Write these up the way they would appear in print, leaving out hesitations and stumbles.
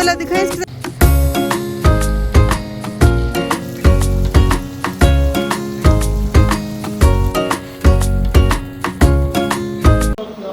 वाला दिखाएं इसके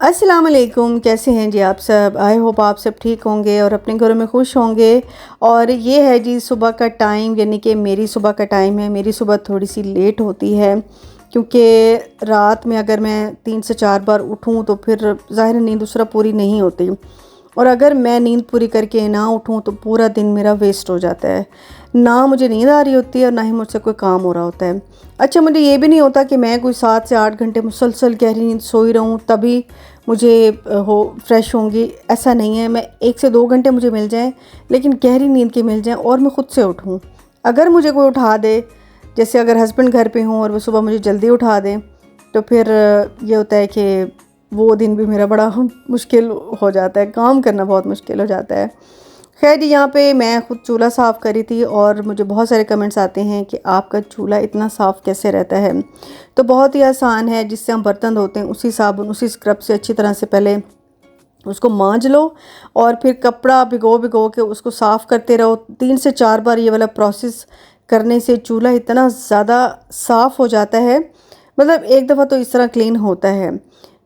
अस्सलाम वालेकुम, कैसे हैं जी आप सब। आई होप आप सब ठीक होंगे और अपने घरों में खुश होंगे। और ये है जी सुबह का टाइम, यानी कि मेरी सुबह का टाइम है। मेरी सुबह थोड़ी सी लेट होती है क्योंकि रात में अगर मैं 3 से 4 बार उठूँ तो फिर ज़ाहिर नींद दूसरा पूरी नहीं होती, और अगर मैं नींद पूरी करके ना उठूँ तो पूरा दिन मेरा वेस्ट हो जाता है। ना मुझे नींद आ रही होती है और ना ही मुझसे कोई काम हो रहा होता है। अच्छा, मुझे ये भी नहीं होता कि मैं कोई 7 से 8 घंटे मुसलसल गहरी नींद सोई रहूँ तभी मुझे फ्रेश होंगी, ऐसा नहीं है। मैं 1 से 2 घंटे मुझे मिल जाएं, लेकिन गहरी नींद के मिल जाएं और मैं ख़ुद से उठूँ। अगर मुझे कोई उठा दे, जैसे अगर हस्बैंड घर पे हों और वो सुबह मुझे जल्दी उठा दें, तो फिर ये होता है कि वो दिन भी मेरा बड़ा मुश्किल हो जाता है, काम करना बहुत मुश्किल हो जाता है। खैर, यहाँ पे मैं ख़ुद चूल्हा साफ़ करी थी और मुझे बहुत सारे कमेंट्स आते हैं कि आपका चूल्हा इतना साफ़ कैसे रहता है। तो बहुत ही आसान है, जिससे हम बर्तन धोते हैं उसी साबुन उसी स्क्रब से अच्छी तरह से पहले उसको मांज लो और फिर कपड़ा भिगो भिगो के उसको साफ़ करते रहो। 3 से 4 बार ये वाला प्रोसेस करने से चूल्हा इतना ज़्यादा साफ़ हो जाता है, मतलब एक दफ़ा तो इस तरह क्लीन होता है।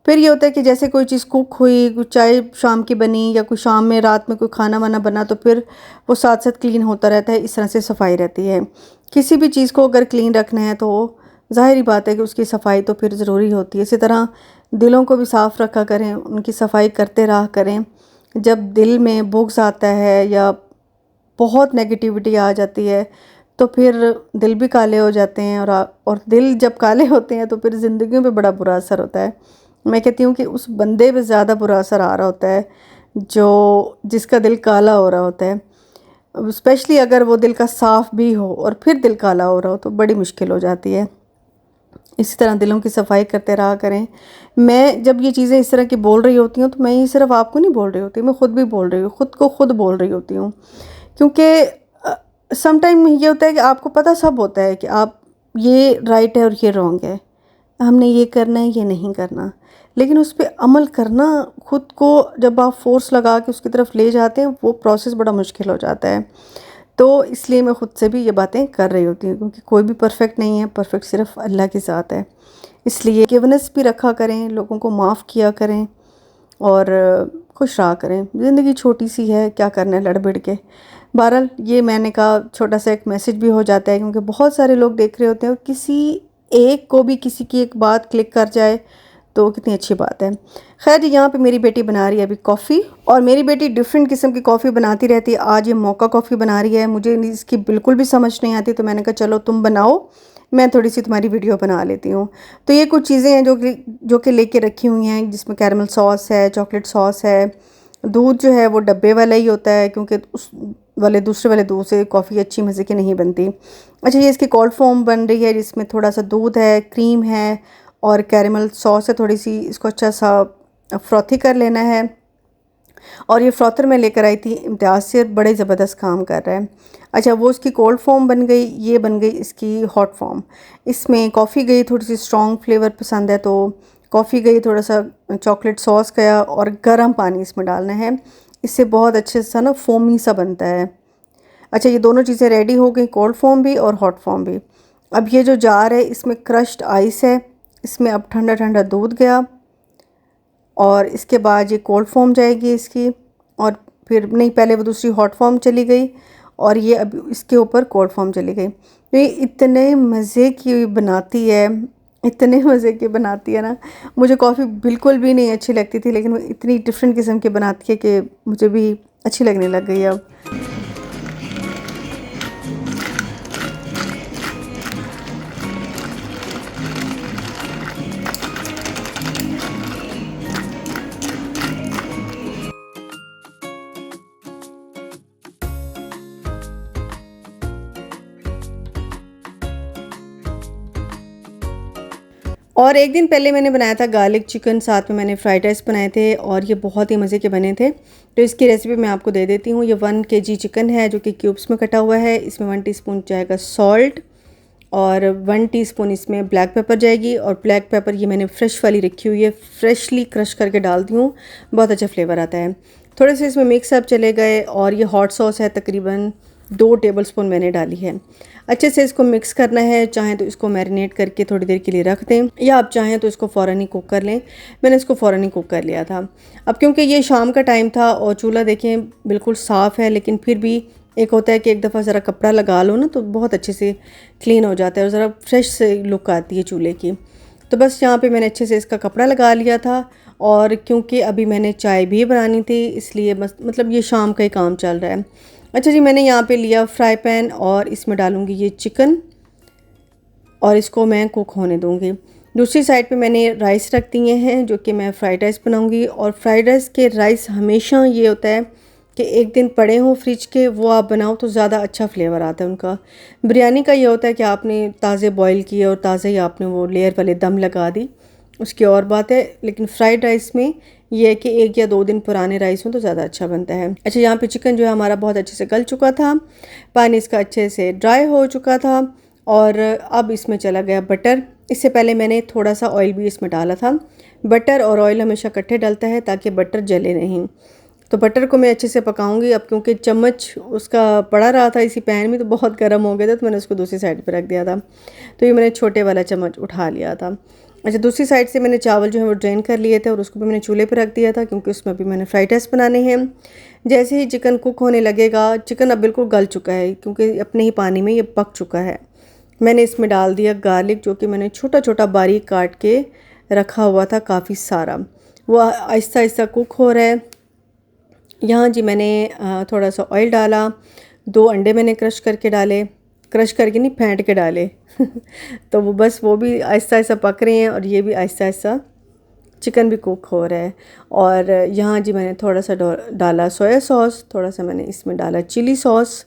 फिर ये होता है कि जैसे कोई चीज़ कुक हुई, कुछ चाय शाम की बनी या कोई शाम में रात में कोई खाना वाना बना, तो फिर वो साथ साथ क्लीन होता रहता है। इस तरह से सफाई रहती है। किसी भी चीज़ को अगर क्लीन रखना है तो ज़ाहिर बात है कि उसकी सफाई तो फिर ज़रूरी होती है। इसी तरह दिलों को भी साफ़ रखा करें, उनकी सफाई करते रहा करें। जब दिल में बुग़्ज़ आता है या बहुत नेगेटिविटी आ जाती है तो फिर दिल भी काले हो जाते हैं, और दिल जब काले होते हैं तो फिर ज़िंदगी में बड़ा बुरा असर होता है। मैं कहती हूँ कि उस बंदे पे ज़्यादा बुरा असर आ रहा होता है जो जिसका दिल काला हो रहा होता है। स्पेशली अगर वो दिल का साफ़ भी हो और फिर दिल काला हो रहा हो तो बड़ी मुश्किल हो जाती है। इसी तरह दिलों की सफाई करते रहा करें। मैं जब ये चीज़ें इस तरह की बोल रही होती हूँ तो मैं ये सिर्फ आपको नहीं बोल रही होती, मैं ख़ुद भी बोल रही हूँ, ख़ुद को ख़ुद बोल रही होती हूँ। क्योंकि सम टाइम ये होता है कि आपको पता सब होता है कि आप ये राइट है और ये रॉन्ग है, हमने ये करना है ये नहीं करना, लेकिन उस पर अमल करना ख़ुद को जब आप फोर्स लगा के उसकी तरफ ले जाते हैं वो प्रोसेस बड़ा मुश्किल हो जाता है। तो इसलिए मैं ख़ुद से भी ये बातें कर रही होती हूँ, क्योंकि कोई भी परफेक्ट नहीं है, परफेक्ट सिर्फ अल्लाह की ज़ात है। इसलिए गिवनेस भी रखा करें, लोगों को माफ़ किया करें और खुश रहा करें। ज़िंदगी छोटी सी है, क्या करना है लड़ भिड़ के। बहरहाल ये मैंने कहा छोटा सा एक मैसेज भी हो जाता है, क्योंकि बहुत सारे लोग देख रहे होते हैं और किसी एक को भी किसी की एक बात क्लिक कर जाए तो कितनी अच्छी बात है। खैर, यहाँ पे मेरी बेटी बना रही है अभी कॉफ़ी, और मेरी बेटी डिफरेंट किस्म की कॉफ़ी बनाती रहती है। आज ये मौका कॉफ़ी बना रही है, मुझे इसकी बिल्कुल भी समझ नहीं आती, तो मैंने कहा चलो तुम बनाओ, मैं थोड़ी सी तुम्हारी वीडियो बना लेती हूँ। तो ये कुछ चीज़ें हैं जो कि लेके रखी हुई हैं, जिसमें कैरमल सॉस है, चॉकलेट सॉस है। दूध जो है वो डब्बे वाला ही होता है, क्योंकि उस वाले दूसरे वाले दूध से कॉफ़ी अच्छी मज़े की नहीं बनती। अच्छा, ये इसकी कोल्ड फॉर्म बन रही है, जिसमें थोड़ा सा दूध है, क्रीम है और कैरमल सॉस है थोड़ी सी। इसको अच्छा सा फ्रॉथी कर लेना है। और ये फ्रॉथर मैं लेकर आई थी इम्तियाज़ से, बड़े ज़बरदस्त काम कर रहा है। अच्छा, वो इसकी कोल्ड फॉर्म बन गई, ये बन गई इसकी हॉट फॉर्म। इसमें कॉफ़ी गई, थोड़ी सी स्ट्रॉन्ग फ्लेवर पसंद है तो कॉफ़ी गई, थोड़ा सा चॉकलेट सॉस गया और गर्म पानी इसमें डालना है। इससे बहुत अच्छे सा ना फोमी सा बनता है। अच्छा, ये दोनों चीज़ें रेडी हो गई, कोल्ड फॉर्म भी और हॉट फॉर्म भी। अब ये जो जार है इसमें क्रश्ड आइस है, इसमें अब ठंडा ठंडा दूध गया और इसके बाद ये कोल्ड फॉर्म जाएगी इसकी, और फिर नहीं, पहले वो दूसरी हॉट फॉर्म चली गई और ये अब इसके ऊपर कोल्ड फॉर्म चली गई। तो ये इतने मज़े की बनाती है, इतने मज़े की बनाती है ना। मुझे कॉफ़ी बिल्कुल भी नहीं अच्छी लगती थी, लेकिन वो इतनी डिफरेंट किस्म की बनाती है कि मुझे भी अच्छी लगने लग गई अब। और एक दिन पहले मैंने बनाया था गार्लिक चिकन, साथ में मैंने फ्राइड राइस बनाए थे और ये बहुत ही मज़े के बने थे। तो इसकी रेसिपी मैं आपको दे देती हूँ। ये 1 kg चिकन है जो कि क्यूब्स में कटा हुआ है। इसमें 1 टीस्पून जाएगा सॉल्ट, और 1 टीस्पून इसमें ब्लैक पेपर जाएगी। और ब्लैक पेपर ये मैंने फ़्रेश वाली रखी हुई है, फ्रेशली क्रश करके डालती हूँ, बहुत अच्छा फ्लेवर आता है। थोड़े से इसमें मिक्स अप चले गए और ये हॉट सॉस है, तकरीबन 2 टेबलस्पून मैंने डाली है। अच्छे से इसको मिक्स करना है। चाहें तो इसको मैरिनेट करके थोड़ी देर के लिए रख दें, या आप चाहें तो इसको फ़ौरन ही कुक कर लें। मैंने इसको फ़ौरन ही कुक कर लिया था। अब क्योंकि ये शाम का टाइम था और चूल्हा देखें बिल्कुल साफ़ है, लेकिन फिर भी एक होता है कि एक दफ़ा ज़रा कपड़ा लगा लो ना तो बहुत अच्छे से क्लीन हो जाता है और ज़रा फ्रेश से लुक आती है चूल्हे की। तो बस यहाँ पे मैंने अच्छे से इसका कपड़ा लगा लिया था। और क्योंकि अभी मैंने चाय भी बनानी थी, इसलिए बस मतलब ये शाम का ही काम चल रहा है। अच्छा जी, मैंने यहाँ पे लिया फ्राई पैन और इसमें डालूँगी ये चिकन और इसको मैं कुक होने दूँगी। दूसरी साइड पे मैंने राइस रख दिए हैं, जो कि मैं फ़्राइड राइस बनाऊँगी। और फ्राइड राइस के राइस हमेशा ये होता है कि एक दिन पड़े हों फ्रिज के, वो आप बनाओ तो ज़्यादा अच्छा फ्लेवर आता है उनका। बिरयानी का ये होता है कि आपने ताज़े बॉयल किए और ताज़े ही आपने वो लेयर वाले दम लगा दी, उसकी और बात है। लेकिन फ़्राइड राइस में ये है कि 1 या 2 दिन पुराने राइस हों तो ज़्यादा अच्छा बनता है। अच्छा, यहाँ पे चिकन जो है हमारा बहुत अच्छे से गल चुका था, पानी इसका अच्छे से ड्राई हो चुका था। और अब इसमें चला गया बटर। इससे पहले मैंने थोड़ा सा ऑयल भी इसमें डाला था। बटर और ऑयल हमेशा इकट्ठे डलता है ताकि बटर जले नहीं। तो बटर को मैं अच्छे से पकाऊंगी। अब क्योंकि चम्मच उसका पड़ा रहा था इसी पैन में तो बहुत गर्म हो गया था, तो मैंने उसको दूसरी साइड पर रख दिया था। तो ये मैंने छोटे वाला चम्मच उठा लिया था। अच्छा, दूसरी साइड से मैंने चावल जो है वो ड्रेन कर लिए थे और उसको भी मैंने चूल्हे पर रख दिया था, क्योंकि उसमें भी मैंने फ्राइड राइस बनाने हैं। जैसे ही चिकन कुक होने लगेगा, चिकन अब बिल्कुल गल चुका है क्योंकि अपने ही पानी में ये पक चुका है। मैंने इसमें डाल दिया गार्लिक, जो कि मैंने छोटा छोटा बारीक काट के रखा हुआ था काफ़ी सारा। वो आहिस्ता आहिस्ता कुक हो रहा है। यहाँ जी मैंने थोड़ा सा ऑयल डाला, 2 अंडे मैंने क्रश करके डाले, क्रश करके नहीं फेंट के डाले तो वो बस वो भी आहिस्ता आहिस्ता पक रहे हैं और ये भी आहिस्ता आहिस्ता चिकन भी कुक हो रहा है। और यहाँ जी मैंने थोड़ा सा डाला सोया सॉस, थोड़ा सा मैंने इसमें डाला चिली सॉस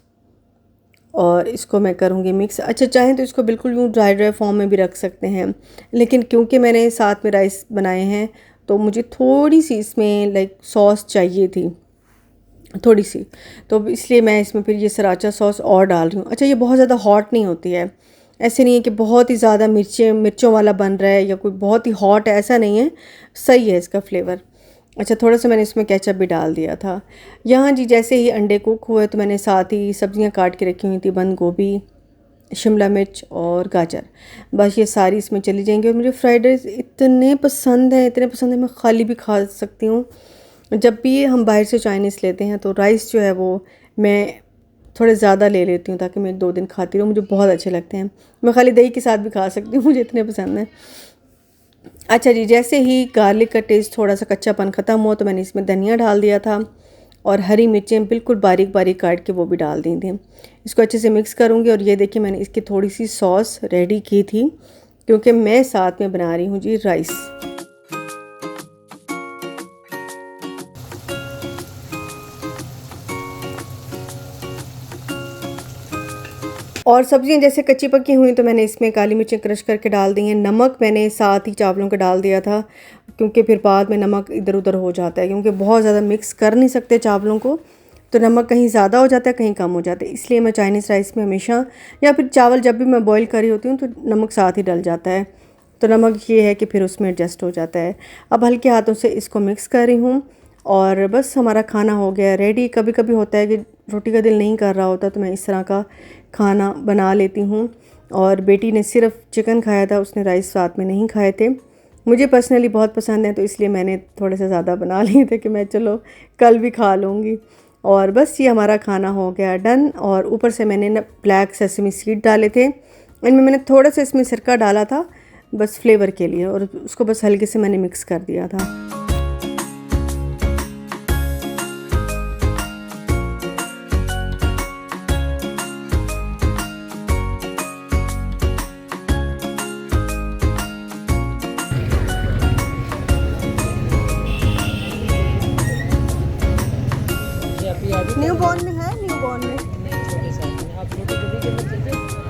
और इसको मैं करूँगी मिक्स। अच्छा, चाहें तो इसको बिल्कुल यूँ ड्राई ड्राई फॉर्म में भी रख सकते हैं, लेकिन क्योंकि मैंने साथ में राइस बनाए हैं तो मुझे थोड़ी सी इसमें लाइक सॉस चाहिए थी, थोड़ी सी, तो इसलिए मैं इसमें फिर ये सराचा सॉस और डाल रही हूँ। अच्छा, ये बहुत ज़्यादा हॉट नहीं होती है, ऐसे नहीं है कि बहुत ही ज़्यादा मिर्चों वाला बन रहा है या कोई बहुत ही हॉट है, ऐसा नहीं है, सही है इसका फ्लेवर। अच्छा, थोड़ा सा मैंने इसमें केचप भी डाल दिया था। यहाँ जी जैसे ही अंडे कुक हुए तो मैंने साथ ही सब्जियाँ काट के रखी हुई थी, बंद गोभी, शिमला मिर्च और गाजर। बस ये सारी इसमें चली जाएंगी। और मुझे फ्राइड राइस इतने पसंद है, इतने पसंद है, मैं खाली भी खा सकती हूँ। जब भी हम बाहर से चाइनीज़ लेते हैं तो राइस जो है वो मैं थोड़े ज़्यादा ले लेती हूँ ताकि मैं 1-2 दिन खाती रहूँ, मुझे बहुत अच्छे लगते हैं। मैं खाली दही के साथ भी खा सकती हूँ, मुझे इतने पसंद हैं। अच्छा जी, जैसे ही गार्लिक का टेस्ट थोड़ा सा कच्चापन ख़त्म हुआ तो मैंने इसमें धनिया डाल दिया था और हरी मिर्चें बिल्कुल बारीक बारीक काट के वो भी डाल दी थी। इसको अच्छे से मिक्स करूँगी। और ये देखिए मैंने इसकी थोड़ी सी सॉस रेडी की थी, क्योंकि मैं साथ में बना रही हूँ जी राइस। और सब्जियां जैसे कच्ची पक्की हुई तो मैंने इसमें काली मिर्चें क्रश करके डाल दी हैं। नमक मैंने साथ ही चावलों का डाल दिया था, क्योंकि फिर बाद में नमक इधर उधर हो जाता है, क्योंकि बहुत ज़्यादा मिक्स कर नहीं सकते चावलों को, तो नमक कहीं ज़्यादा हो जाता है कहीं कम हो जाता है। इसलिए मैं चाइनीज़ राइस में हमेशा, या फिर चावल जब भी मैं बॉईल कर रही होती हूँ तो नमक साथ ही डल जाता है, तो नमक ये है कि फिर उसमें एडजस्ट हो जाता है। अब हल्के हाथों से इसको मिक्स कर रही हूँ और बस हमारा खाना हो गया रेडी। कभी कभी होता है कि रोटी का दिल नहीं कर रहा होता तो मैं इस तरह का खाना बना लेती हूँ। और बेटी ने सिर्फ चिकन खाया था, उसने राइस साथ में नहीं खाए थे। मुझे पर्सनली बहुत पसंद है तो इसलिए मैंने थोड़े से ज़्यादा बना लिए थे कि मैं चलो कल भी खा लूँगी। और बस ये हमारा खाना हो गया डन। और ऊपर से मैंने ना ब्लैक सेसमी सीड डाले थे, इनमें मैंने थोड़ा सा इसमें सिरका डाला था बस फ्लेवर के लिए, और उसको बस हल्के से मैंने मिक्स कर दिया था। न्यू बॉर्न में है, न्यू बॉर्न में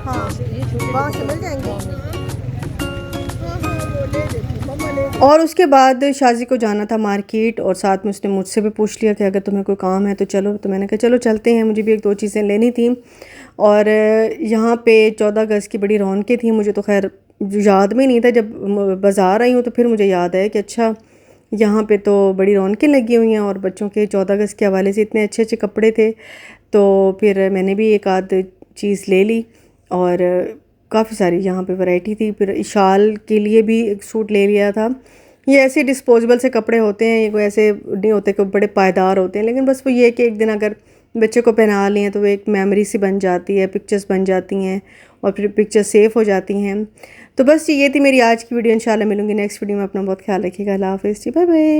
हाँ, वहाँ से मिल जाएंगे। हाँ हाँ, वो ले लेती, मम्मा ले और उसके बाद शाजी को जाना था मार्केट और साथ में उसने मुझसे भी पूछ लिया कि अगर तुम्हें कोई काम है तो चलो। तो मैंने कहा चलो चलते हैं, मुझे भी एक दो चीज़ें लेनी थी। और यहाँ पे 14 अगस्त की बड़ी रौनकें थी। मुझे तो खैर याद में नहीं था, जब बाज़ार आई हूँ तो फिर मुझे याद आया कि अच्छा यहाँ पे तो बड़ी रौनकें लगी हुई हैं और बच्चों के 14 अगस्त के हवाले से इतने अच्छे अच्छे कपड़े थे। तो फिर मैंने भी एक आध चीज़ ले ली और काफ़ी सारी यहाँ पे वैरायटी थी। फिर शाल के लिए भी एक सूट ले लिया था। ये ऐसे डिस्पोजेबल से कपड़े होते हैं, ये कोई ऐसे नहीं होते कि बड़े पायदार होते हैं, लेकिन बस वो ये कि एक दिन अगर बच्चे को पहना लिए तो वो एक मेमोरी सी बन जाती है, पिक्चर्स बन जाती हैं और फिर पिक्चर सेव हो जाती हैं। तो बस ये थी मेरी आज की वीडियो। इंशाल्लाह मिलूंगी नेक्स्ट वीडियो में। अपना बहुत ख्याल रखिएगा। अल्लाह हाफ़िज़ जी, बाय बाय।